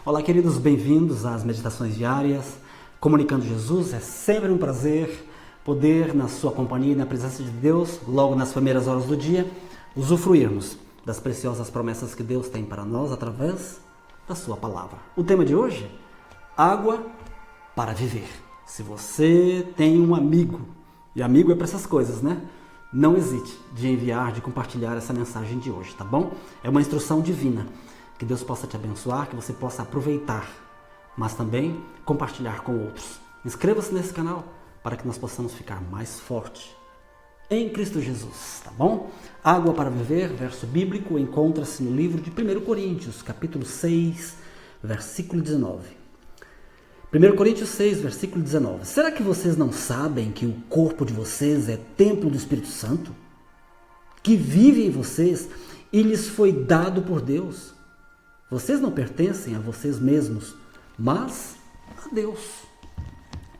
Olá, queridos, bem-vindos às meditações diárias. Comunicando Jesus, é sempre um prazer poder, na sua companhia e na presença de Deus, logo nas primeiras horas do dia, usufruirmos das preciosas promessas que Deus tem para nós através da sua palavra. O tema de hoje, água para viver. Se você tem um amigo, e amigo é para essas coisas, né? Não hesite de enviar, de compartilhar essa mensagem de hoje, tá bom? É uma instrução divina. Que Deus possa te abençoar, que você possa aproveitar, mas também compartilhar com outros. Inscreva-se nesse canal para que nós possamos ficar mais fortes em Cristo Jesus, tá bom? Água para viver, verso bíblico, encontra-se no livro de 1 Coríntios, capítulo 6, versículo 19. 1 Coríntios 6, versículo 19. Será que vocês não sabem que o corpo de vocês é templo do Espírito Santo? Que vive em vocês e lhes foi dado por Deus? Vocês não pertencem a vocês mesmos, mas a Deus.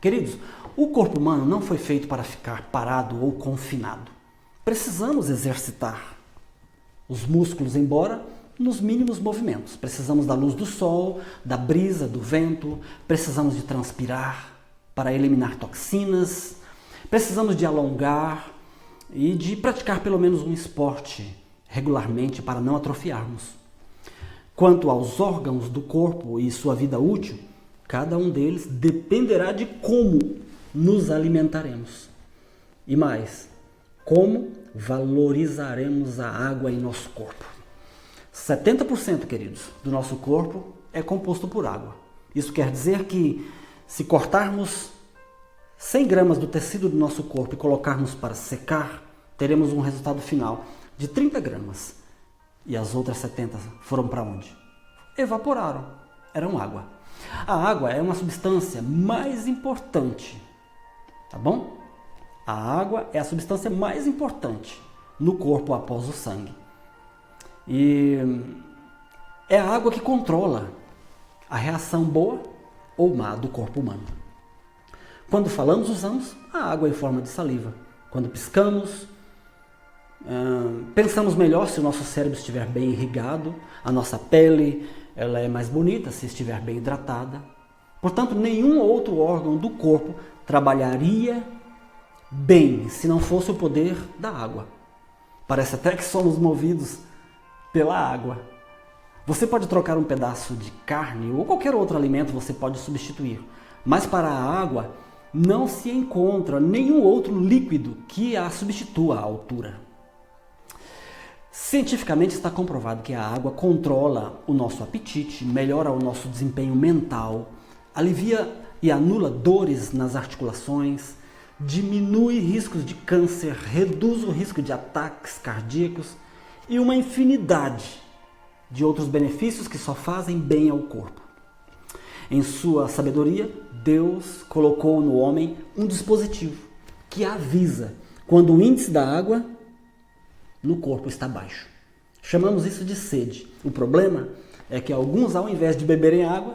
Queridos, o corpo humano não foi feito para ficar parado ou confinado. Precisamos exercitar os músculos, embora nos mínimos movimentos. Precisamos da luz do sol, da brisa, do vento. Precisamos de transpirar para eliminar toxinas. Precisamos de alongar e de praticar pelo menos um esporte regularmente para não atrofiarmos. Quanto aos órgãos do corpo e sua vida útil, cada um deles dependerá de como nos alimentaremos. E mais, como valorizaremos a água em nosso corpo. 70%, queridos, do nosso corpo é composto por água. Isso quer dizer que se cortarmos 100 gramas do tecido do nosso corpo e colocarmos para secar, teremos um resultado final de 30 gramas. E as outras 70 foram para onde? Evaporaram. Eram água. A água é uma substância mais importante, tá bom? A água é a substância mais importante no corpo após o sangue. E é a água que controla a reação boa ou má do corpo humano. Quando falamos, usamos a água em forma de saliva. Quando piscamos, pensamos melhor se o nosso cérebro estiver bem irrigado, a nossa pele ela é mais bonita se estiver bem hidratada. Portanto, nenhum outro órgão do corpo trabalharia bem se não fosse o poder da água. Parece até que somos movidos pela água. Você pode trocar um pedaço de carne ou qualquer outro alimento você pode substituir, mas para a água não se encontra nenhum outro líquido que a substitua à altura. Cientificamente está comprovado que a água controla o nosso apetite, melhora o nosso desempenho mental, alivia e anula dores nas articulações, diminui riscos de câncer, reduz o risco de ataques cardíacos e uma infinidade de outros benefícios que só fazem bem ao corpo. Em sua sabedoria, Deus colocou no homem um dispositivo que avisa quando o índice da água no corpo está baixo. Chamamos isso de sede. O problema é que alguns, ao invés de beberem água,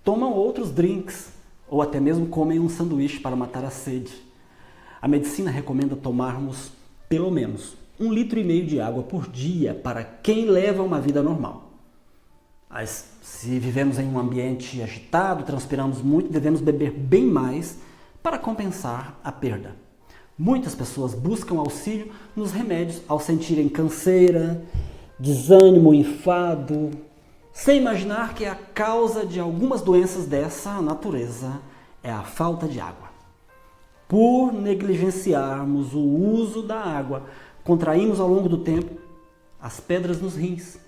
tomam outros drinks ou até mesmo comem um sanduíche para matar a sede. A medicina recomenda tomarmos pelo menos 1,5 litro de água por dia para quem leva uma vida normal. Mas se vivemos em um ambiente agitado, transpiramos muito, devemos beber bem mais para compensar a perda. Muitas pessoas buscam auxílio nos remédios ao sentirem canseira, desânimo, enfado, sem imaginar que a causa de algumas doenças dessa natureza é a falta de água. Por negligenciarmos o uso da água, contraímos ao longo do tempo as pedras nos rins,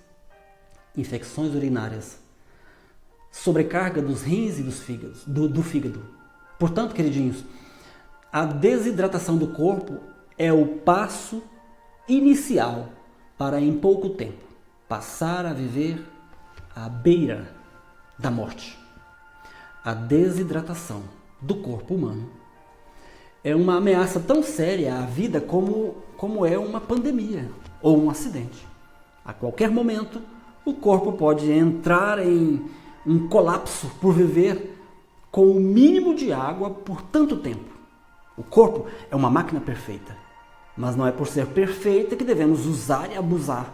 infecções urinárias, sobrecarga dos rins e do fígado. Portanto, queridinhos, a desidratação do corpo é o passo inicial para, em pouco tempo, passar a viver à beira da morte. A desidratação do corpo humano é uma ameaça tão séria à vida como é uma pandemia ou um acidente. A qualquer momento, o corpo pode entrar em um colapso por viver com o mínimo de água por tanto tempo. O corpo é uma máquina perfeita, mas não é por ser perfeita que devemos usar e abusar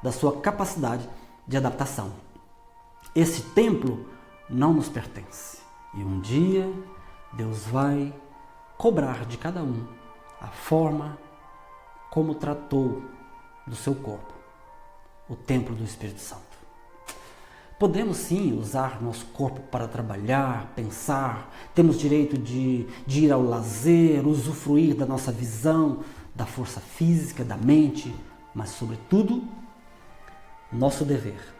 da sua capacidade de adaptação. Esse templo não nos pertence. E um dia Deus vai cobrar de cada um a forma como tratou do seu corpo, o templo do Espírito Santo. Podemos sim usar nosso corpo para trabalhar, pensar, temos direito de ir ao lazer, usufruir da nossa visão, da força física, da mente, mas sobretudo, nosso dever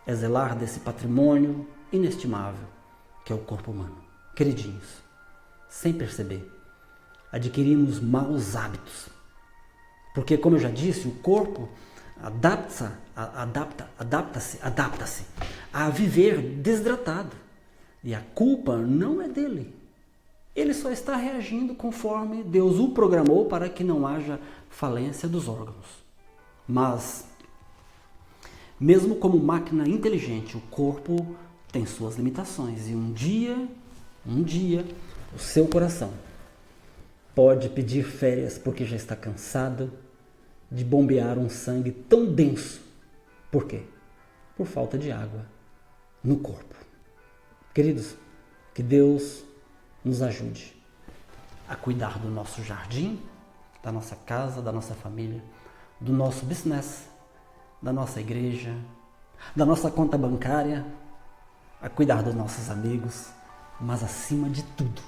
é zelar desse patrimônio inestimável que é o corpo humano. Queridinhos, sem perceber, adquirimos maus hábitos. Porque, como eu já disse, o corpo adapta-se a viver desidratado. E a culpa não é dele. Ele só está reagindo conforme Deus o programou para que não haja falência dos órgãos. Mas, mesmo como máquina inteligente, o corpo tem suas limitações. E um dia, o seu coração pode pedir férias porque já está cansado de bombear um sangue tão denso. Por quê? Por falta de água no corpo. Queridos, que Deus nos ajude a cuidar do nosso jardim, da nossa casa, da nossa família, do nosso business, da nossa igreja, da nossa conta bancária, a cuidar dos nossos amigos, mas acima de tudo,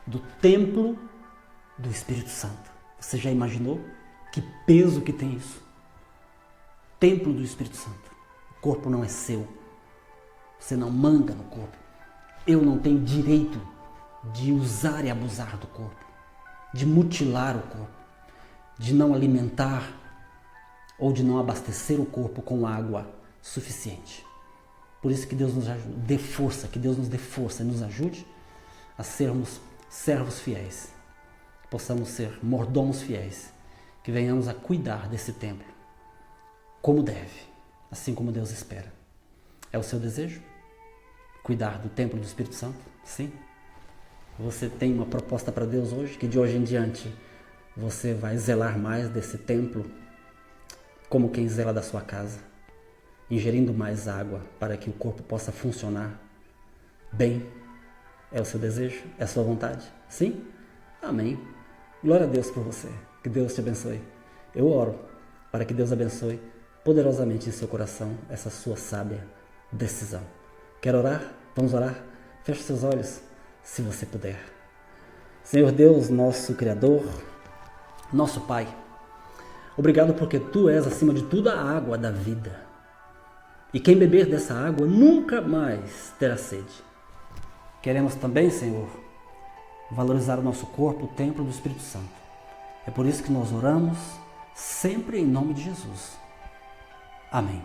do templo do Espírito Santo. Você já imaginou que peso que tem isso? Templo do Espírito Santo. O corpo não é seu. Você não manda no corpo. Eu não tenho direito de usar e abusar do corpo, de mutilar o corpo, de não alimentar ou de não abastecer o corpo com água suficiente. Por isso que Deus nos dê força, que Deus nos dê força e nos ajude a sermos servos fiéis, que possamos ser mordomos fiéis, que venhamos a cuidar desse templo como deve, assim como Deus espera. É o seu desejo? Cuidar do templo do Espírito Santo? Sim? Você tem uma proposta para Deus hoje, que de hoje em diante você vai zelar mais desse templo como quem zela da sua casa, ingerindo mais água para que o corpo possa funcionar bem. É o seu desejo? É a sua vontade? Sim? Amém. Glória a Deus por você. Que Deus te abençoe. Eu oro para que Deus abençoe poderosamente em seu coração essa sua sábia decisão. Quer orar? Vamos orar? Feche seus olhos, se você puder. Senhor Deus, nosso Criador, nosso Pai, obrigado porque Tu és, acima de tudo, a água da vida. E quem beber dessa água nunca mais terá sede. Queremos também, Senhor, valorizar o nosso corpo, o templo do Espírito Santo. É por isso que nós oramos sempre em nome de Jesus. Amém.